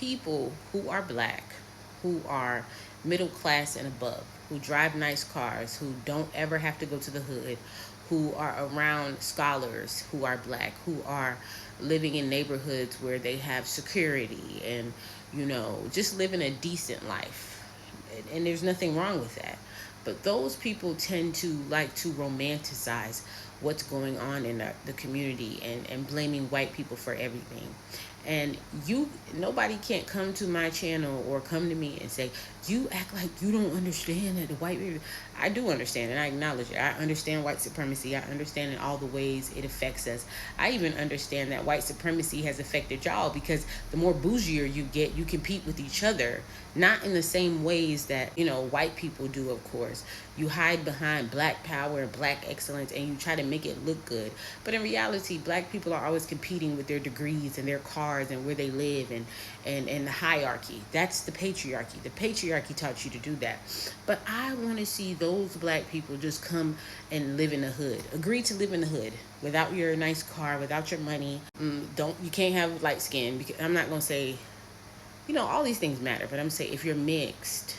people who are black, who are middle class and above, who drive nice cars, who don't ever have to go to the hood, who are around scholars who are black, who are living in neighborhoods where they have security and, just living a decent life. And there's nothing wrong with that. But those people tend to like to romanticize what's going on in the community, and blaming white people for everything. And nobody can't come to my channel or come to me and say, you act like you don't understand that the white people. I do understand, and I acknowledge it. I understand white supremacy. I understand in all the ways it affects us. I even understand that white supremacy has affected y'all, because the more bougier you get, you compete with each other. Not in the same ways that, white people do, of course. You hide behind black power and black excellence, and you try to make it look good. But in reality, black people are always competing with their degrees and their cars and where they live, and the hierarchy. That's the patriarchy. The patriarchy taught you to do that. But I want to see those black people just come and live in the hood. Agree to live in the hood without your nice car, without your money. You can't have light skin. Because I'm not going to say, all these things matter, but I'm saying if you're mixed,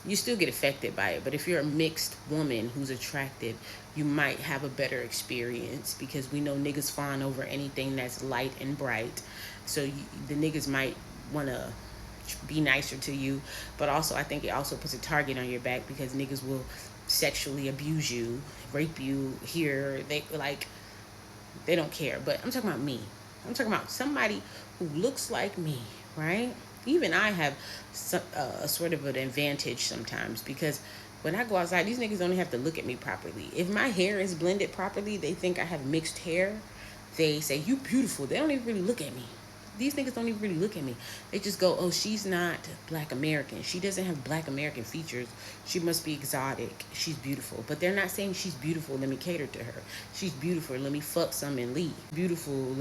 you still get affected by it. But if you're a mixed woman who's attractive, you might have a better experience, because we know niggas fawn over anything that's light and bright. So the niggas might want to be nicer to you. But also, I think it also puts a target on your back, because niggas will sexually abuse you, rape you here. They don't care. But I'm talking about me. I'm talking about somebody who looks like me, right? Even I have a sort of an advantage sometimes, because when I go outside, these niggas don't have to look at me properly. If my hair is blended properly, they think I have mixed hair. They say, you beautiful. They don't even really look at me. These niggas don't even really look at me. They just go, oh, she's not black American. She doesn't have black American features. She must be exotic. She's beautiful. But they're not saying she's beautiful, let me cater to her. She's beautiful, let me fuck some and leave. Beautiful,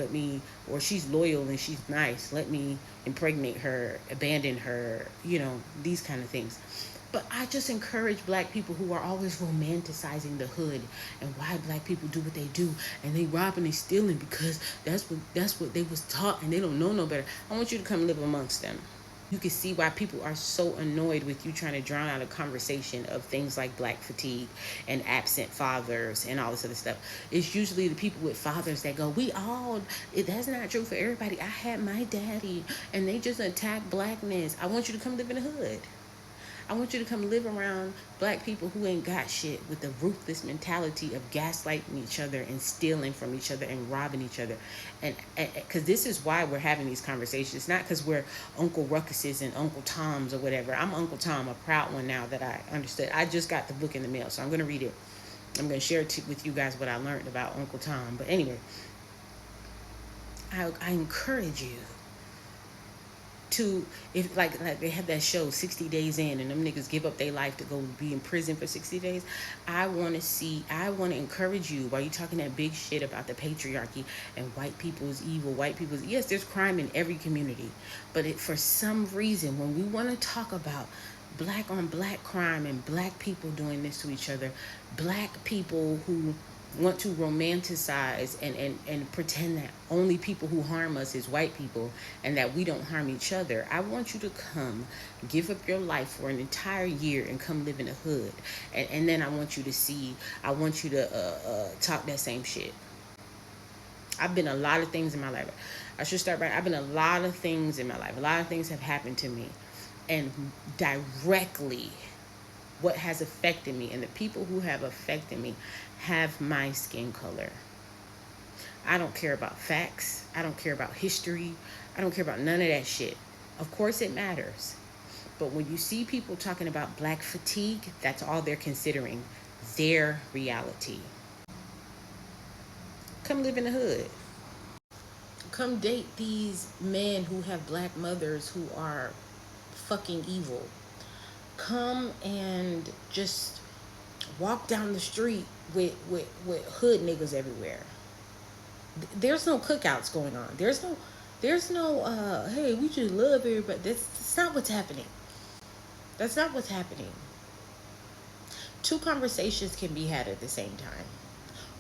or she's loyal and she's nice, let me impregnate her, abandon her, these kind of things. But I just encourage black people who are always romanticizing the hood and why black people do what they do, and they robbing and stealing because that's what they was taught, and they don't know no better. I want you to come live amongst them. You can see why people are so annoyed with you trying to drown out a conversation of things like black fatigue and absent fathers and all this other stuff. It's usually the people with fathers that go, that's not true for everybody. I had my daddy and they just attack blackness. I want you to come live in the hood. I want you to come live around black people who ain't got shit, with the ruthless mentality of gaslighting each other and stealing from each other and robbing each other. And because this is why we're having these conversations. It's not because we're Uncle Ruckuses and Uncle Toms or whatever. I'm Uncle Tom, a proud one now that I understood. I just got the book in the mail, so I'm going to read it. I'm going to share with you guys what I learned about Uncle Tom. But anyway, I encourage you to, if like they have that show 60 Days In, and them niggas give up their life to go be in prison for 60 days. I want to encourage you, while you talking that big shit about the patriarchy and white people's evil, yes, there's crime in every community, but for some reason, when we want to talk about black on black crime and black people doing this to each other, black people who want to romanticize and pretend that only people who harm us is white people and that we don't harm each other. I want you to come give up your life for an entire year and come live in the hood, and then I want you to talk that same shit. I've been a lot of things in my life. I should start right. I've been a lot of things in my life. A lot of things have happened to me, and directly what has affected me and the people who have affected me have my skin color. I don't care about facts. I don't care about history. I don't care about none of that shit. Of course it matters. But when you see people talking about black fatigue, that's all they're considering, their reality. Come live in the hood. Come date these men who have black mothers who are fucking evil. Come and just walk down the street with hood niggas everywhere. There's no cookouts going on. There's no hey, we just love everybody. That's not what's happening. That's not what's happening. Two conversations can be had at the same time.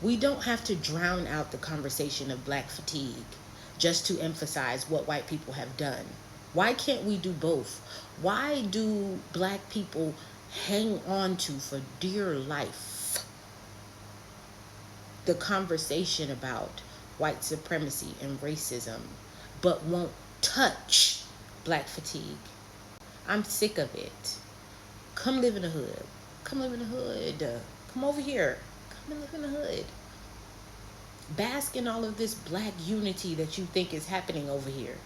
We don't have to drown out the conversation of black fatigue just to emphasize what white people have done. Why can't we do both? Why do black people hang on to for dear life the conversation about white supremacy and racism, but won't touch black fatigue? I'm sick of it. Come live in the hood. Come live in the hood. Come over here. Come and live in the hood. Bask in all of this black unity that you think is happening over here.